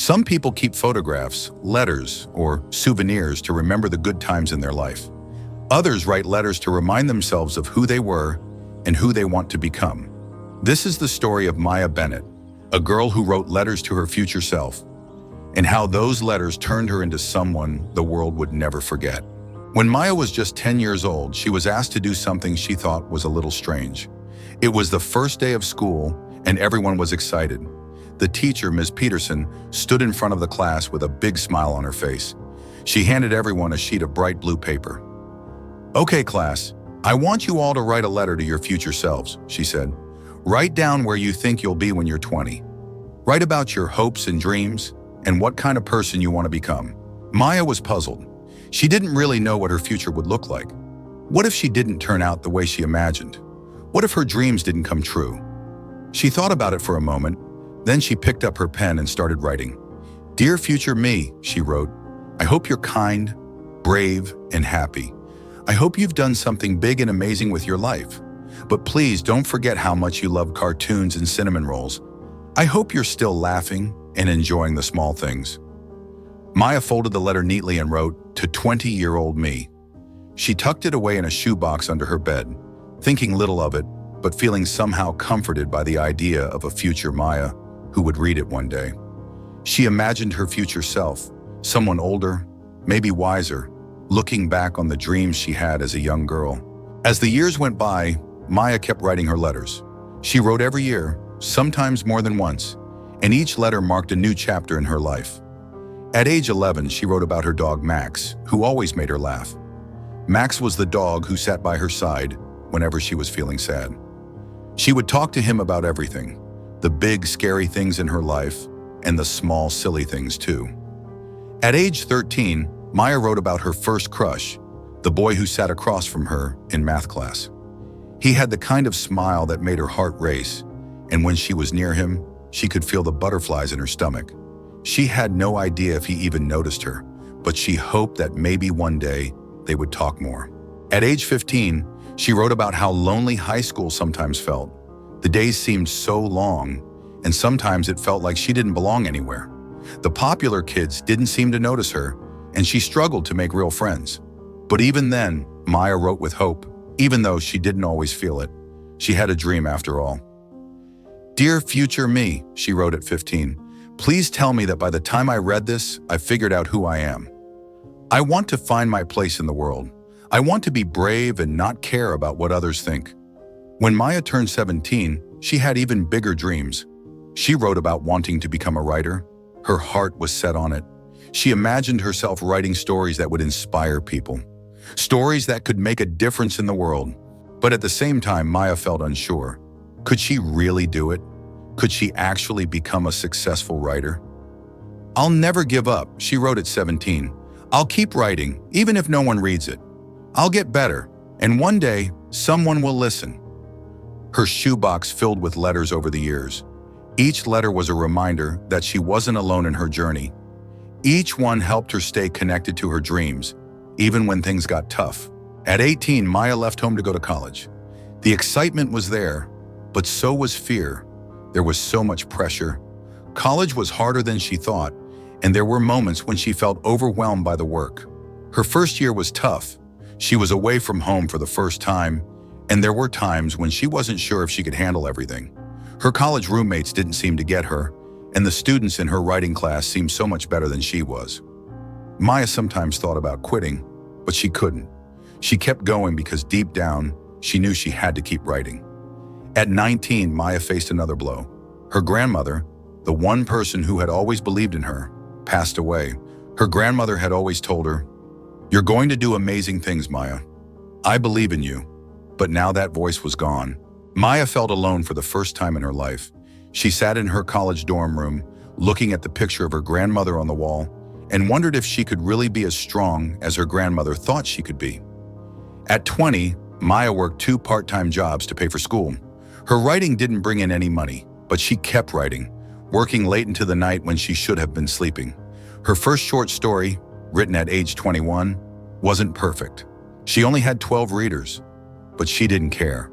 Some people keep photographs, letters, or souvenirs to remember the good times in their life. Others write letters to remind themselves of who they were and who they want to become. This is the story of Maya Bennett, a girl who wrote letters to her future self, and how those letters turned her into someone the world would never forget. When Maya was just 10 years old, she was asked to do something she thought was a little strange. It was the first day of school, and everyone was excited. The teacher, Ms. Peterson, stood in front of the class with a big smile on her face. She handed everyone a sheet of bright blue paper. "Okay, class, I want you all to write a letter to your future selves," she said. "Write down where you think you'll be when you're 20. Write about your hopes and dreams and what kind of person you want to become." Maya was puzzled. She didn't really know what her future would look like. What if she didn't turn out the way she imagined? What if her dreams didn't come true? She thought about it for a moment, then she picked up her pen and started writing. "Dear future me," she wrote, "I hope you're kind, brave, and happy. I hope you've done something big and amazing with your life. But please don't forget how much you love cartoons and cinnamon rolls. I hope you're still laughing and enjoying the small things." Maya folded the letter neatly and wrote, "To 20-year-old me." She tucked it away in a shoebox under her bed, thinking little of it, but feeling somehow comforted by the idea of a future Maya who would read it one day. She imagined her future self, someone older, maybe wiser, looking back on the dreams she had as a young girl. As the years went by, Maya kept writing her letters. She wrote every year, sometimes more than once, and each letter marked a new chapter in her life. At age 11, she wrote about her dog Max, who always made her laugh. Max was the dog who sat by her side whenever she was feeling sad. She would talk to him about everything, the big, scary things in her life, and the small, silly things too. At age 13, Maya wrote about her first crush, the boy who sat across from her in math class. He had the kind of smile that made her heart race, and when she was near him, she could feel the butterflies in her stomach. She had no idea if he even noticed her, but she hoped that maybe one day they would talk more. At age 15, she wrote about how lonely high school sometimes felt. The days seemed so long, and sometimes it felt like she didn't belong anywhere. The popular kids didn't seem to notice her, and she struggled to make real friends. But even then, Maya wrote with hope, even though she didn't always feel it. She had a dream after all. "Dear future me," she wrote at 15, "please tell me that by the time I read this, I figured out who I am. I want to find my place in the world. I want to be brave and not care about what others think." When Maya turned 17, she had even bigger dreams. She wrote about wanting to become a writer. Her heart was set on it. She imagined herself writing stories that would inspire people, stories that could make a difference in the world. But at the same time, Maya felt unsure. Could she really do it? Could she actually become a successful writer? "I'll never give up," she wrote at 17. "I'll keep writing, even if no one reads it. I'll get better, and one day, someone will listen." Her shoebox filled with letters over the years. Each letter was a reminder that she wasn't alone in her journey. Each one helped her stay connected to her dreams, even when things got tough. At 18, Maya left home to go to college. The excitement was there, but so was fear. There was so much pressure. College was harder than she thought, and there were moments when she felt overwhelmed by the work. Her first year was tough. She was away from home for the first time, and there were times when she wasn't sure if she could handle everything. Her college roommates didn't seem to get her, and the students in her writing class seemed so much better than she was. Maya sometimes thought about quitting, but she couldn't. She kept going because deep down, she knew she had to keep writing. At 19, Maya faced another blow. Her grandmother, the one person who had always believed in her, passed away. Her grandmother had always told her, "You're going to do amazing things, Maya. I believe in you." But now that voice was gone. Maya felt alone for the first time in her life. She sat in her college dorm room, looking at the picture of her grandmother on the wall, and wondered if she could really be as strong as her grandmother thought she could be. At 20, Maya worked 2 part-time jobs to pay for school. Her writing didn't bring in any money, but she kept writing, working late into the night when she should have been sleeping. Her first short story, written at age 21, wasn't perfect. She only had 12 readers, but she didn't care.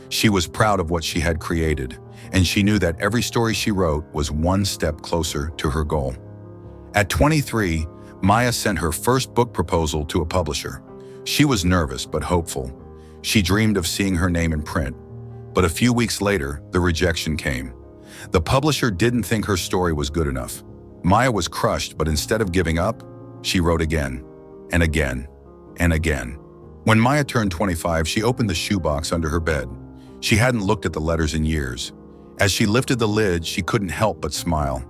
She was proud of what she had created, and she knew that every story she wrote was one step closer to her goal. At 23, Maya sent her first book proposal to a publisher. She was nervous but hopeful. She dreamed of seeing her name in print. But a few weeks later, the rejection came. The publisher didn't think her story was good enough. Maya was crushed, but instead of giving up, she wrote again, and again, and again. When Maya turned 25, she opened the shoebox under her bed. She hadn't looked at the letters in years. As she lifted the lid, she couldn't help but smile.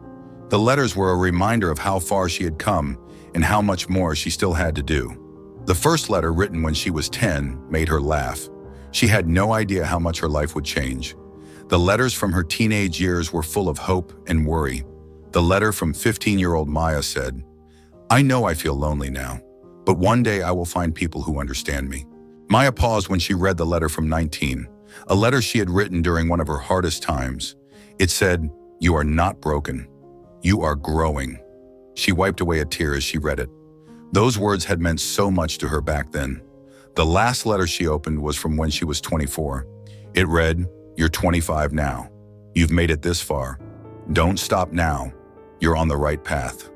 The letters were a reminder of how far she had come and how much more she still had to do. The first letter, written when she was 10, made her laugh. She had no idea how much her life would change. The letters from her teenage years were full of hope and worry. The letter from 15-year-old Maya said, "I know I feel lonely now, but one day I will find people who understand me." Maya paused when she read the letter from 19, a letter she had written during one of her hardest times. It said, "You are not broken. You are growing." She wiped away a tear as she read it. Those words had meant so much to her back then. The last letter she opened was from when she was 24. It read, "You're 25 now. You've made it this far. Don't stop now. You're on the right path."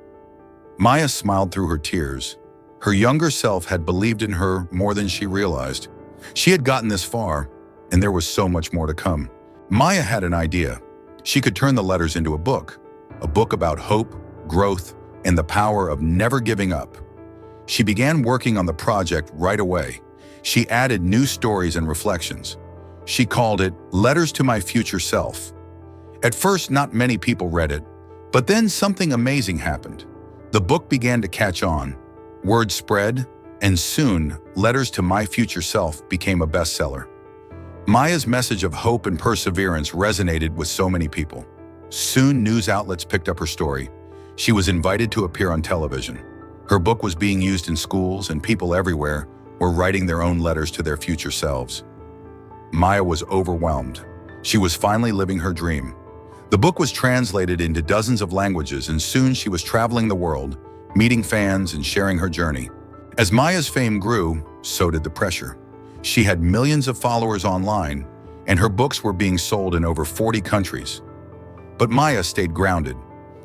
Maya smiled through her tears. Her younger self had believed in her more than she realized. She had gotten this far, and there was so much more to come. Maya had an idea. She could turn the letters into a book about hope, growth, and the power of never giving up. She began working on the project right away. She added new stories and reflections. She called it Letters to My Future Self. At first, not many people read it, but then something amazing happened. The book began to catch on. Word spread, and soon, Letters to My Future Self became a bestseller. Maya's message of hope and perseverance resonated with so many people. Soon, news outlets picked up her story. She was invited to appear on television. Her book was being used in schools, and people everywhere were writing their own letters to their future selves. Maya was overwhelmed. She was finally living her dream. The book was translated into dozens of languages, and soon she was traveling the world, meeting fans and sharing her journey. As Maya's fame grew, so did the pressure. She had millions of followers online, and her books were being sold in over 40 countries. But Maya stayed grounded.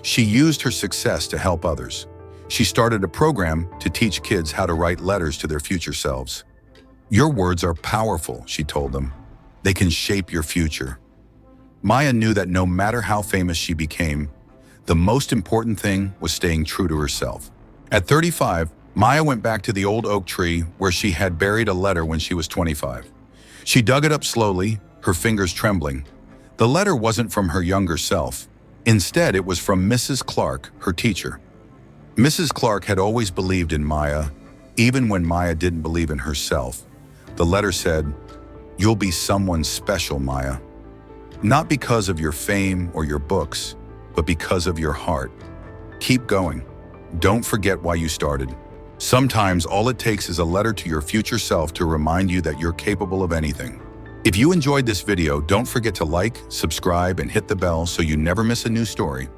She used her success to help others. She started a program to teach kids how to write letters to their future selves. "Your words are powerful," she told them. "They can shape your future." Maya knew that no matter how famous she became, the most important thing was staying true to herself. At 35, Maya went back to the old oak tree where she had buried a letter when she was 25. She dug it up slowly, her fingers trembling. The letter wasn't from her younger self. Instead, it was from Mrs. Clark, her teacher. Mrs. Clark had always believed in Maya, even when Maya didn't believe in herself. The letter said, "You'll be someone special, Maya. Not because of your fame or your books, but because of your heart. Keep going. Don't forget why you started." Sometimes all it takes is a letter to your future self to remind you that you're capable of anything. If you enjoyed this video, don't forget to like, subscribe, and hit the bell so you never miss a new story.